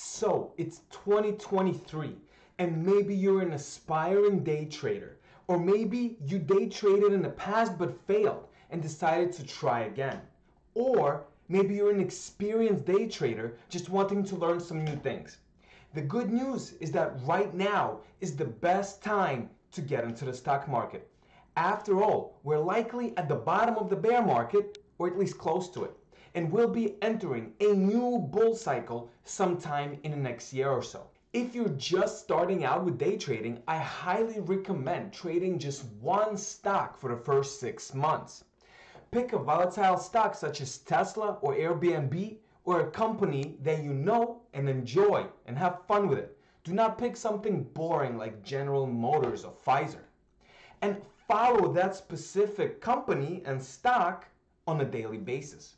So it's 2023 and maybe you're an aspiring day trader, or maybe you day traded in the past but failed and decided to try again. Or maybe you're an experienced day trader just wanting to learn some new things. The good news is that right now is the best time to get into the stock market. After all, we're likely at the bottom of the bear market, or at least close to it, and we'll be entering a new bull cycle sometime in the next year or so. If you're just starting out with day trading, I highly recommend trading just one stock for the first 6 months. Pick a volatile stock such as Tesla or Airbnb, or a company that you know and enjoy and have fun with it. Do not pick something boring like General Motors or Pfizer. And follow that specific company and stock on a daily basis.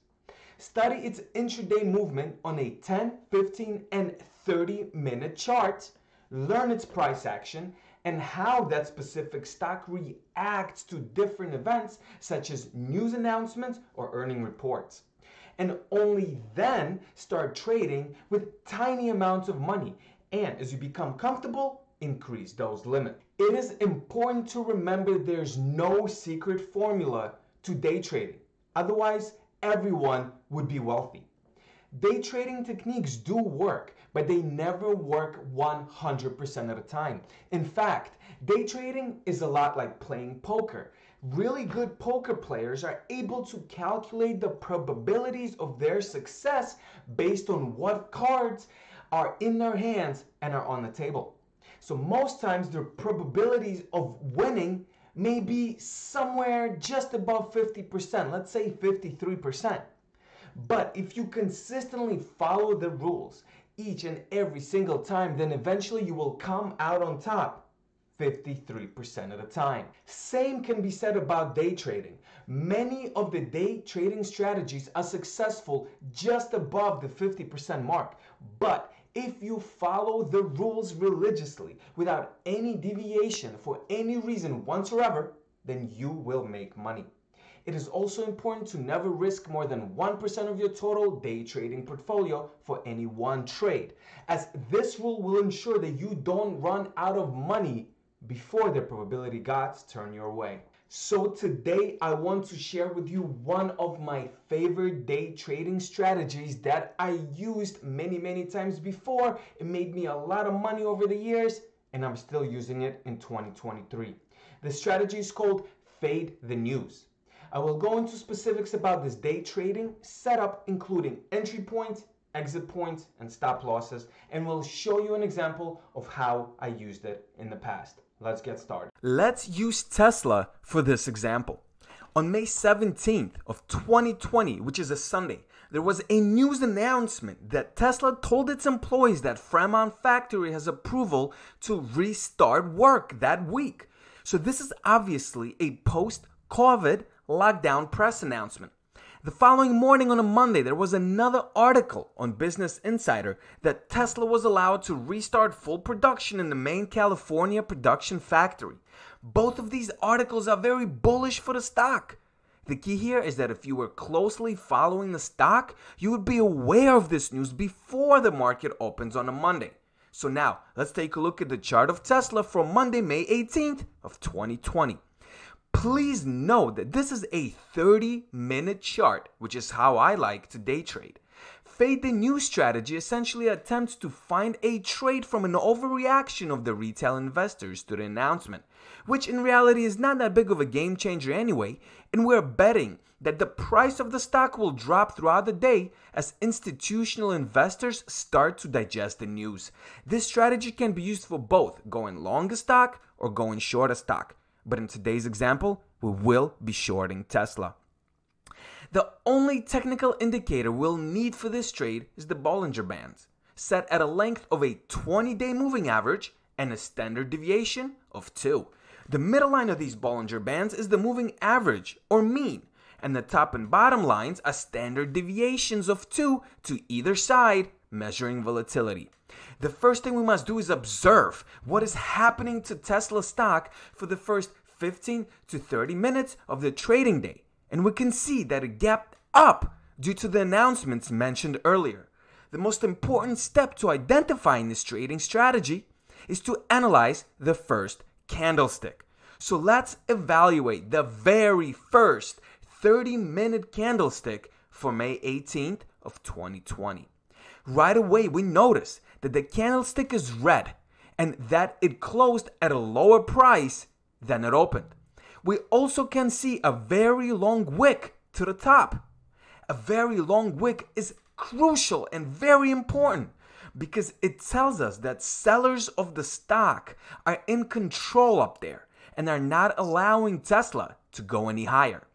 Study its intraday movement on a 10, 15, and 30-minute chart. Learn its price action and how that specific stock reacts to different events such as news announcements or earning reports. And only then start trading with tiny amounts of money. And as you become comfortable, increase those limits. It is important to remember there's no secret formula to day trading. Otherwise, everyone would be wealthy. Day trading techniques do work, but they never work 100% of the time. In fact, day trading is a lot like playing poker. Really good poker players are able to calculate the probabilities of their success based on what cards are in their hands and are on the table. So most times their probabilities of winning may be somewhere just above 50%, let's say 53%. But if you consistently follow the rules each and every single time, then eventually you will come out on top 53% of the time. Same can be said about day trading. Many of the day trading strategies are successful just above the 50% mark. But if you follow the rules religiously without any deviation for any reason whatsoever, then you will make money. It is also important to never risk more than 1% of your total day trading portfolio for any one trade, as this rule will ensure that you don't run out of money before the probability gods turn your way. So today I want to share with you one of my favorite day trading strategies that I used many times before. It made me a lot of money over the years, and I'm still using it in 2023. The strategy is called Fade the News. I will go into specifics about this day trading setup, including entry points, exit points, and stop losses, and will show you an example of how I used it in the past. Let's get started. Let's use Tesla for this example. On May 17th of 2020, which is a Sunday, there was a news announcement that Tesla told its employees that Fremont factory has approval to restart work that week. So this is obviously a post-COVID lockdown press announcement. The following morning on a Monday, there was another article on Business Insider that Tesla was allowed to restart full production in the main California production factory. Both of these articles are very bullish for the stock. The key here is that if you were closely following the stock, you would be aware of this news before the market opens on a Monday. So now, let's take a look at the chart of Tesla from Monday, May 18th of 2020. Please note that this is a 30-minute chart, which is how I like to day trade. Fade the News strategy essentially attempts to find a trade from an overreaction of the retail investors to the announcement, which in reality is not that big of a game changer anyway, and we're betting that the price of the stock will drop throughout the day as institutional investors start to digest the news. This strategy can be used for both going long a stock or going short a stock. But in today's example, we will be shorting Tesla. The only technical indicator we'll need for this trade is the Bollinger Bands, set at a length of a 20-day moving average and a standard deviation of 2. The middle line of these Bollinger Bands is the moving average, or mean, and the top and bottom lines are standard deviations of 2 to either side, measuring volatility. The first thing we must do is observe what is happening to Tesla stock for the first 15 to 30 minutes of the trading day. And we can see that it gapped up due to the announcements mentioned earlier. the most important step to identifying this trading strategy is to analyze the first candlestick. So let's evaluate the very first 30-minute candlestick for May 18th of 2020. Right away, we notice that the candlestick is red and that it closed at a lower price than it opened. We also can see a very long wick to the top. A very long wick is crucial and very important because it tells us that sellers of the stock are in control up there and are not allowing Tesla to go any higher.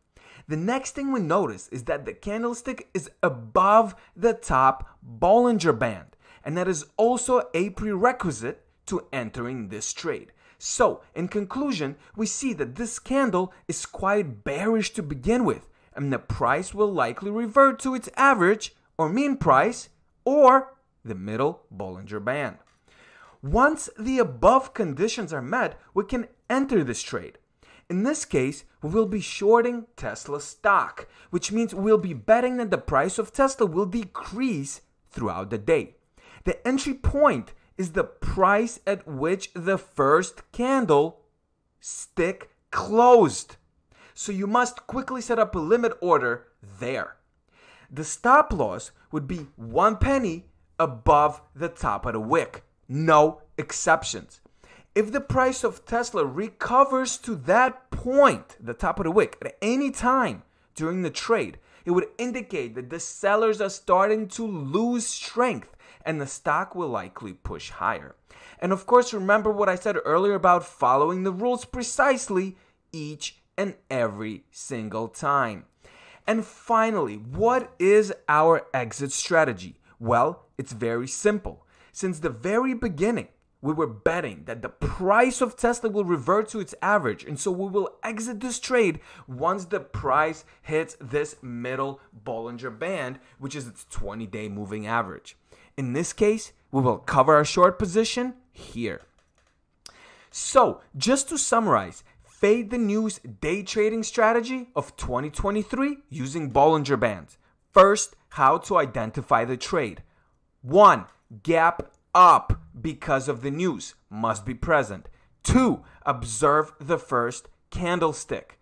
The next thing we notice is that the candlestick is above the top Bollinger Band, and that is also a prerequisite to entering this trade. So, in conclusion, we see that this candle is quite bearish to begin with, and the price will likely revert to its average or mean price or the middle Bollinger Band. Once the above conditions are met, we can enter this trade. In this case, we will be shorting Tesla stock, which means we'll be betting that the price of Tesla will decrease throughout the day. The entry point is the price at which the first candlestick closed. So you must quickly set up a limit order there. The stop loss would be 1 penny above the top of the wick. No exceptions. If the price of Tesla recovers to that point, the top of the wick, at any time during the trade, it would indicate that the sellers are starting to lose strength and the stock will likely push higher. And of course, remember what I said earlier about following the rules precisely each and every single time. And finally, what is our exit strategy? Well, it's very simple. Since the very beginning, we were betting that the price of Tesla will revert to its average, and so we will exit this trade once the price hits this middle Bollinger Band, which is its 20-day moving average. In this case, we will cover our short position here. So, just to summarize, fade the news day trading strategy of 2023 using Bollinger Bands. First, how to identify the trade. 1. Gap up because of the news must be present. 2. Observe the first candlestick.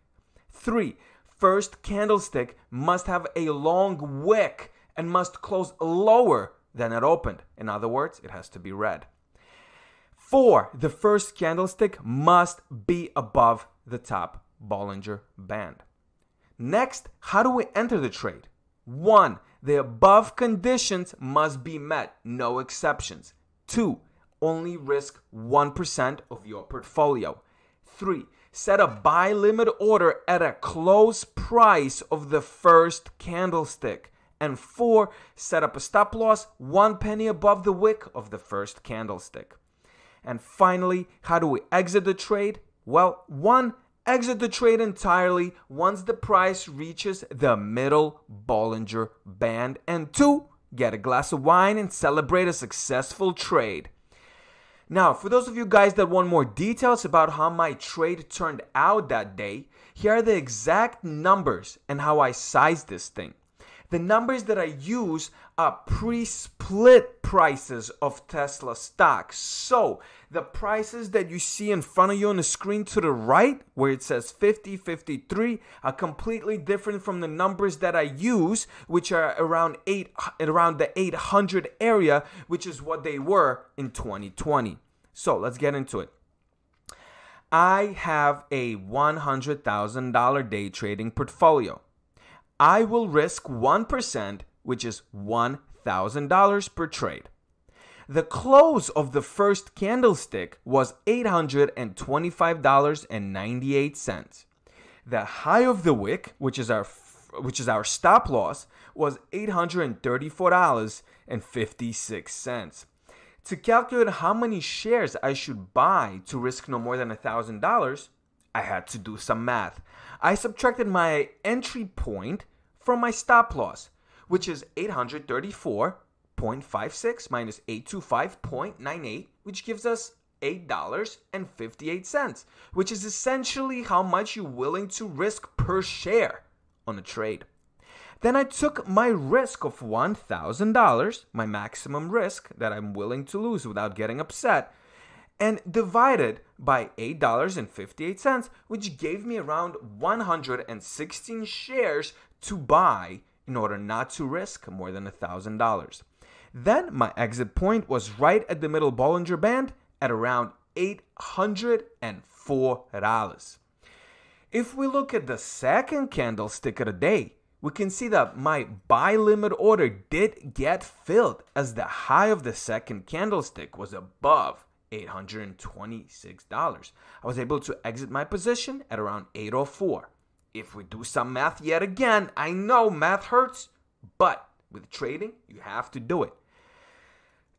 3. First candlestick must have a long wick and must close lower than it opened. In other words, it has to be red. 4. The first candlestick must be above the top Bollinger Band. Next, how do we enter the trade? 1. The above conditions must be met, no exceptions. 2. Only risk 1% of your portfolio. 3. Set a buy limit order at a close price of the first candlestick. And 4. Set up a stop loss 1 penny above the wick of the first candlestick. And finally, how do we exit the trade? Well, 1. Exit the trade entirely once the price reaches the middle Bollinger Band. And 2. Get a glass of wine and celebrate a successful trade. Now, for those of you guys that want more details about how my trade turned out that day, here are the exact numbers and how I sized this thing. The numbers that I use are pre-split prices of Tesla stock. So the prices that you see in front of you on the screen to the right, where it says 50, 53, are completely different from the numbers that I use, which are around the 800 area, which is what they were in 2020. So let's get into it. I have a $100,000 day trading portfolio. I will risk 1%, which is $1,000 per trade. The close of the first candlestick was $825.98. The high of the wick, which is our stop loss, was $834.56. To calculate how many shares I should buy to risk no more than $1,000, I had to do some math. I subtracted my entry point from my stop loss, which is 834.56 minus 825.98, which gives us $8.58, which is essentially how much you're willing to risk per share on a trade. Then I took my risk of $1,000, my maximum risk that I'm willing to lose without getting upset, and divided by $8.58, which gave me around 116 shares to buy in order not to risk more than $1,000. Then my exit point was right at the middle Bollinger Band at around $804. If we look at the second candlestick of the day, we can see that my buy limit order did get filled as the high of the second candlestick was above $826. I was able to exit my position at around $804. If we do some math yet again, I know math hurts, but with trading, you have to do it.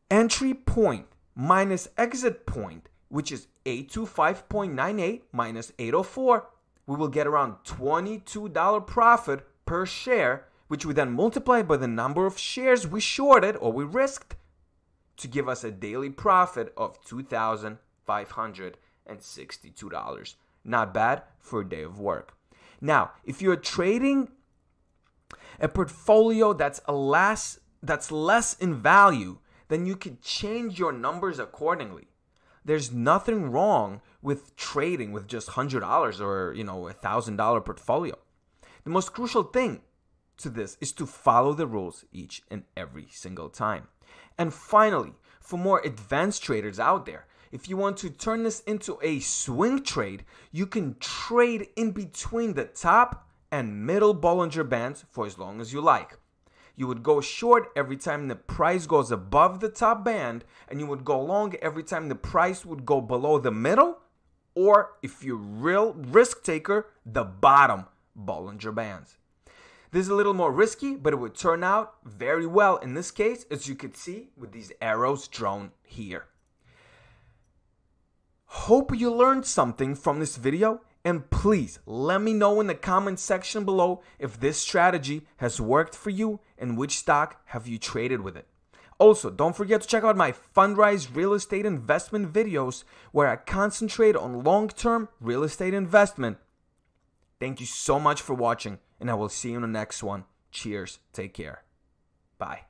Entry point minus exit point, which is 825.98 minus 804, we will get around $22 profit per share, which we then multiply by the number of shares we shorted or we risked to give us a daily profit of $2,562. Not bad for a day of work. Now, if you're trading a portfolio that's less in value, then you can change your numbers accordingly. There's nothing wrong with trading with just $100 or, $1,000 portfolio. The most crucial thing to this is to follow the rules each and every single time. And finally, for more advanced traders out there, if you want to turn this into a swing trade, you can trade in between the top and middle Bollinger Bands for as long as you like. You would go short every time the price goes above the top band, and you would go long every time the price would go below the middle, or if you're a real risk taker, the bottom Bollinger Bands. This is a little more risky, but it would turn out very well in this case, as you could see with these arrows drawn here. Hope you learned something from this video, and please let me know in the comment section below if this strategy has worked for you and which stock have you traded with it. Also, don't forget to check out my Fundrise real estate investment videos where I concentrate on long-term real estate investment. Thank you so much for watching, and I will see you in the next one. Cheers. Take care. Bye.